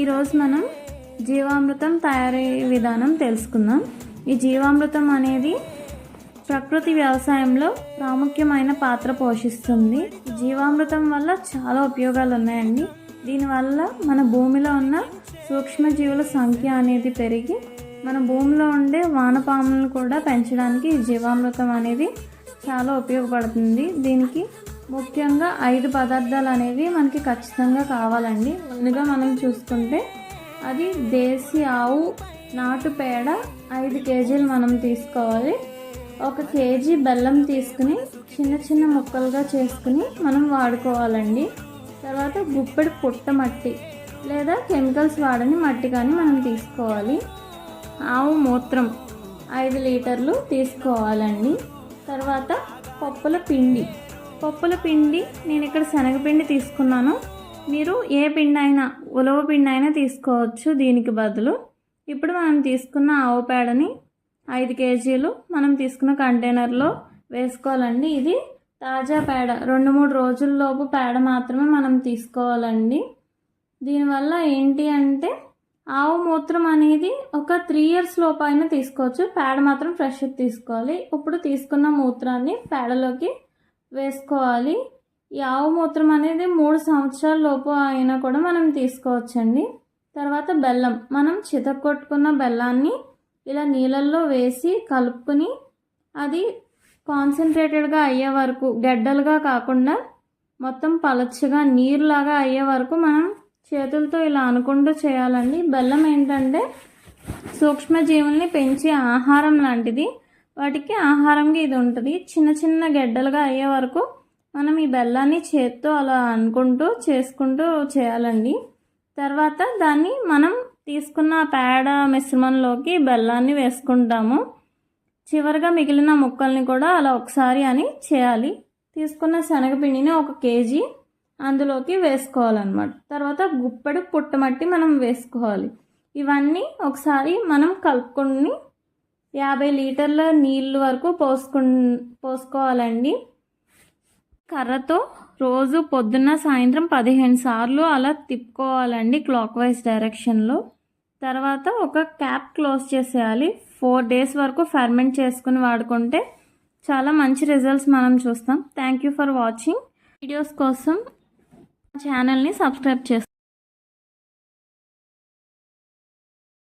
ఈరోజు మనం జీవామృతం తయారయ్యే విధానం తెలుసుకుందాం. ఈ జీవామృతం అనేది ప్రకృతి వ్యవసాయంలో ప్రాముఖ్యమైన పాత్ర పోషిస్తుంది. ఈ జీవామృతం వల్ల చాలా ఉపయోగాలు ఉన్నాయండి. దీనివల్ల మన భూమిలో ఉన్న సూక్ష్మజీవుల సంఖ్య అనేది పెరిగి మన భూమిలో ఉండే వానపాములను కూడా పెంచడానికి ఈ జీవామృతం అనేది చాలా ఉపయోగపడుతుంది. దీనికి ముఖ్యంగా 5 పదార్థాలు అనేవి మనకి ఖచ్చితంగా కావాలండి. ముందుగా మనం చూసుకుంటే అది దేశీ ఆవు నాటు పేడ 5 కేజీలు మనం తీసుకోవాలి. 1 కేజీ బెల్లం తీసుకుని చిన్న చిన్న ముక్కలుగా చేసుకుని మనం వాడుకోవాలండి. తర్వాత గుప్పెడు పుట్టమట్టి లేదా కెమికల్స్ వాడని మట్టి కానీ మనం తీసుకోవాలి. ఆవు మూత్రం 5 లీటర్లు తీసుకోవాలండి. తర్వాత పప్పుల పిండి నేను ఇక్కడ శనగపిండి తీసుకున్నాను. మీరు ఏ పిండి అయినా ఉలవ పిండి అయినా తీసుకోవచ్చు దీనికి బదులు. ఇప్పుడు మనం తీసుకున్న ఆవు పేడని 5 కేజీలు మనం తీసుకున్న కంటైనర్లో వేసుకోవాలండి. ఇది తాజా పేడ, 2-3 రోజుల్లోపు పేడ మాత్రమే మనం తీసుకోవాలండి. దీనివల్ల ఏంటి అంటే ఆవు మూత్రం అనేది ఒక 3 ఇయర్స్ లోపు అయినా తీసుకోవచ్చు. పేడ మాత్రం ఫ్రెష్ తీసుకోవాలి. ఇప్పుడు తీసుకున్న మూత్రాన్ని పేడలోకి వేసుకోవాలి. ఈ ఆవు మూత్రం అనేది 3 సంవత్సరాల లోపు అయినా కూడా మనం తీసుకోవచ్చండి. తర్వాత బెల్లం, మనం చితక్కొట్టుకున్న బెల్లాన్ని ఇలా నీళ్ళల్లో వేసి కలుపుకొని అది కాన్సన్ట్రేటెడ్గా అయ్యే వరకు, గడ్డలుగా కాకుండా మొత్తం పలచగా నీరులాగా అయ్యే వరకు మనం చేతులతో ఇలా అనుకుంటూ చేయాలండి. బెల్లం ఏంటంటే సూక్ష్మజీవుల్ని పెంచే ఆహారం లాంటిది. వాటికి ఆహారంగా ఇది ఉంటుంది. చిన్న చిన్న గడ్డలుగా అయ్యే వరకు మనం ఈ బెల్లాన్ని చేత్తో అలా అనుకుంటూ చేసుకుంటూ చేయాలండి. తర్వాత దాన్ని మనం తీసుకున్న పేడ మిశ్రమంలోకి బెల్లాన్ని వేసుకుంటాము. చివరిగా మిగిలిన ముక్కల్ని కూడా అలా ఒకసారి అని చేయాలి. తీసుకున్న శనగపిండిని 1 కేజీ అందులోకి వేసుకోవాలన్నమాట. తర్వాత గుప్పెడు పుట్టమట్టి మనం వేసుకోవాలి. ఇవన్నీ ఒకసారి మనం కలుపుకొని 50 లీటర్ల నీళ్ళు వరకు పోసుకోవాలండి. కర్రతో రోజు పొద్దున్న సాయంత్రం 15 సార్లు అలా తిప్పుకోవాలండి క్లాక్ వైజ్ డైరెక్షన్లో. తర్వాత ఒక క్యాప్ క్లోజ్ చేసేయాలి. 4 డేస్ వరకు ఫెర్మెంట్ చేసుకుని వాడుకుంటే చాలా మంచి రిజల్ట్స్ మనం చూస్తాం. Thank you for watching. Videos కోసం ఛానల్ని సబ్స్క్రైబ్ చేసుకోండి.